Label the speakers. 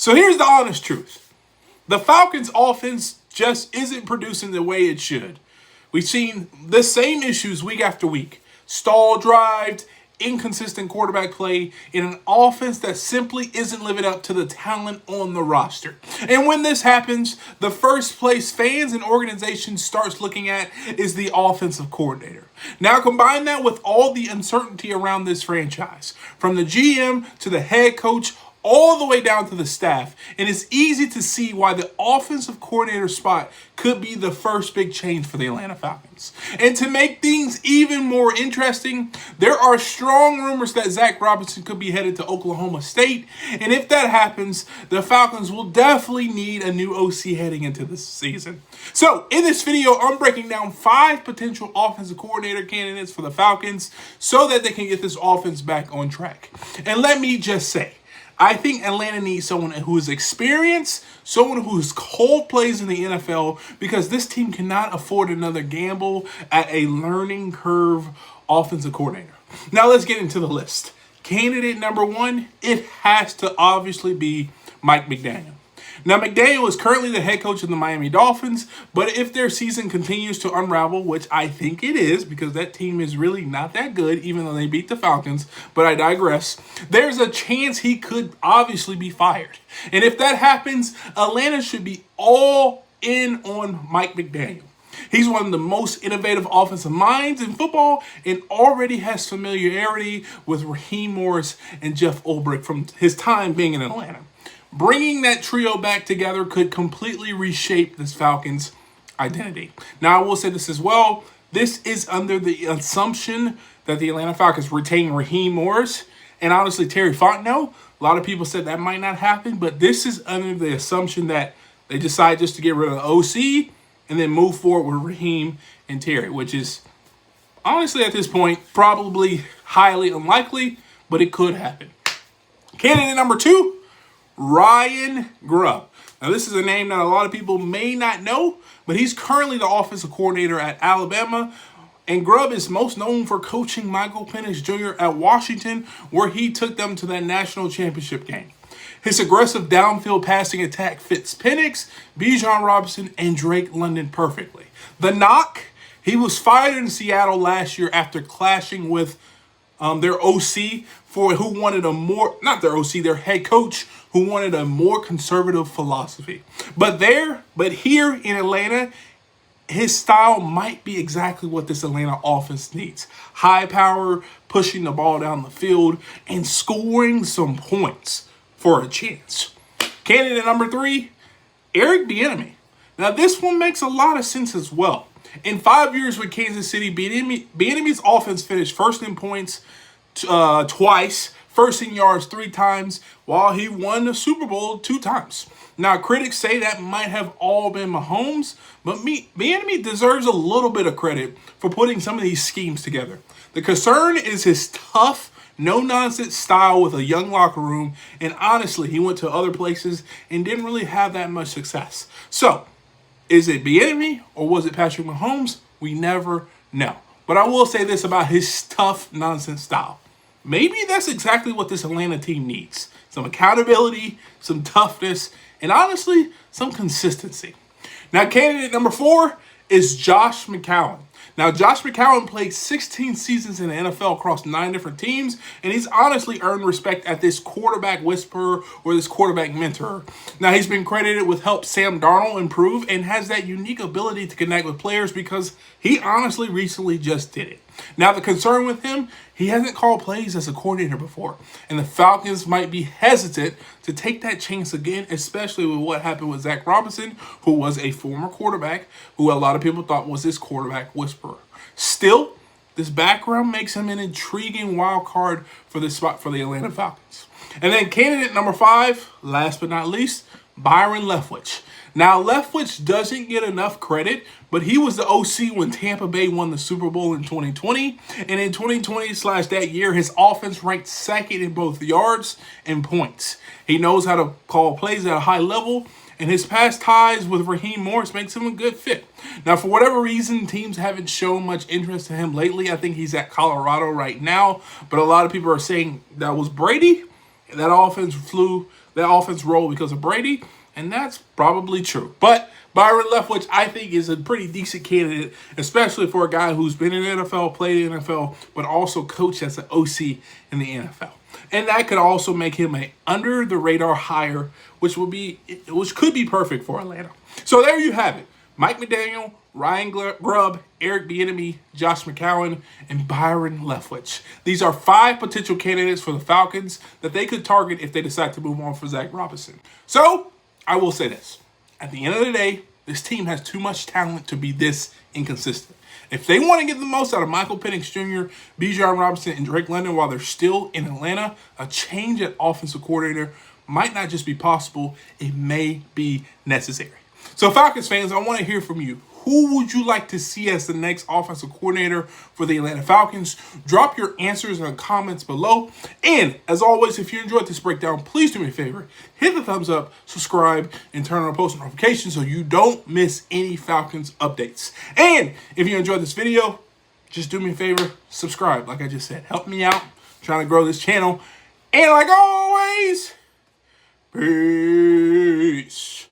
Speaker 1: So here's the honest truth. The Falcons' offense just isn't producing the way it should. We've seen the same issues week after week. Stall drives, inconsistent quarterback play in an offense that simply isn't living up to the talent on the roster. And when this happens, the first place fans and organizations starts looking at is the offensive coordinator. Now combine that with all the uncertainty around this franchise, from the GM to the head coach, all the way down to the staff, and it's easy to see why the offensive coordinator spot could be the first big change for the Atlanta Falcons. And to make things even more interesting, there are strong rumors that Zac Robinson could be headed to Oklahoma State, and if that happens, the Falcons will definitely need a new OC heading into this season. So, in this video, I'm breaking down 5 potential offensive coordinator candidates for the Falcons so that they can get this offense back on track. And let me just say, I think Atlanta needs someone who is experienced, someone who's called plays in the NFL, because this team cannot afford another gamble at a learning curve offensive coordinator. Now let's get into the list. Candidate number 1, it has to obviously be Mike McDaniel. Now, McDaniel is currently the head coach of the Miami Dolphins, but if their season continues to unravel, which I think it is because that team is really not that good, even though they beat the Falcons, but I digress, there's a chance he could obviously be fired. And if that happens, Atlanta should be all in on Mike McDaniel. He's one of the most innovative offensive minds in football and already has familiarity with Raheem Morris and Jeff Ulbrich from his time being in Atlanta. Bringing that trio back together could completely reshape this Falcons identity. Now, I will say this as well. This is under the assumption that the Atlanta Falcons retain Raheem Morris and honestly Terry Fontenot. A lot of people said that might not happen, but this is under the assumption that they decide just to get rid of the OC and then move forward with Raheem and Terry, which is honestly at this point probably highly unlikely, but it could happen. Candidate number 2, Ryan Grubb. Now, this is a name that a lot of people may not know, but he's currently the offensive coordinator at Alabama. And Grubb is most known for coaching Michael Penix Jr. at Washington, where he took them to that national championship game. His aggressive downfield passing attack fits Penix, Bijan Robinson, and Drake London perfectly. The knock, he was fired in Seattle last year after clashing with their OC who wanted a more, not their OC, their head coach who wanted a more conservative philosophy. But here in Atlanta, his style might be exactly what this Atlanta offense needs. High power, pushing the ball down the field, and scoring some points for a chance. Candidate number 3, Eric Bieniemy. Now this one makes a lot of sense as well. In 5 years with Kansas City, Bieniemy's offense finished first in points twice, first in yards 3 times, while he won the Super Bowl 2 times. Now, critics say that might have all been Mahomes, but Bieniemy deserves a little bit of credit for putting some of these schemes together. The concern is his tough, no-nonsense style with a young locker room, and honestly, he went to other places and didn't really have that much success. So, is it Bieniemy or was it Patrick Mahomes? We never know. But I will say this about his tough nonsense style. Maybe that's exactly what this Atlanta team needs. Some accountability, some toughness, and honestly, some consistency. Now, candidate number 4 is Josh McCown. Now, Josh McCown played 16 seasons in the NFL across 9 different teams, and he's honestly earned respect as this quarterback whisperer or this quarterback mentor. Now, he's been credited with help Sam Darnold improve and has that unique ability to connect with players because he honestly recently just did it. Now, the concern with him, he hasn't called plays as a coordinator before, and the Falcons might be hesitant to take that chance again, especially with what happened with Zac Robinson, who was a former quarterback, who a lot of people thought was this quarterback whisperer. Still, this background makes him an intriguing wild card for this spot for the Atlanta Falcons. And then candidate number 5, last but not least, Byron Leftwich. Now, Leftwich doesn't get enough credit, but he was the OC when Tampa Bay won the Super Bowl in 2020. And in 2020/that year, his offense ranked 2nd in both yards and points. He knows how to call plays at a high level, and his past ties with Raheem Morris makes him a good fit. Now, for whatever reason, teams haven't shown much interest in him lately. I think he's at Colorado right now, but a lot of people are saying that was Brady. That offense flew that offense roll because of Brady, and that's probably true. But Byron Leftwich, I think, is a pretty decent candidate, especially for a guy who's been in the NFL, played in the NFL, but also coached as an OC in the NFL. And that could also make him a under-the-radar hire, which could be perfect for Atlanta. So there you have it. Mike McDaniel, Ryan Grubb, Eric Bieniemy, Josh McCown, and Byron Leftwich. These are 5 potential candidates for the Falcons that they could target if they decide to move on for Zach Robinson. So, I will say this. At the end of the day, this team has too much talent to be this inconsistent. If they want to get the most out of Michael Penix Jr., Bijan Robinson, and Drake London while they're still in Atlanta, a change at offensive coordinator might not just be possible, it may be necessary. So Falcons fans, I want to hear from you. Who would you like to see as the next offensive coordinator for the Atlanta Falcons? Drop your answers in the comments below. And as always, if you enjoyed this breakdown, please do me a favor. Hit the thumbs up, subscribe, and turn on post notifications so you don't miss any Falcons updates. And if you enjoyed this video, just do me a favor, subscribe. Like I just said, help me out. I'm trying to grow this channel. And like always, peace.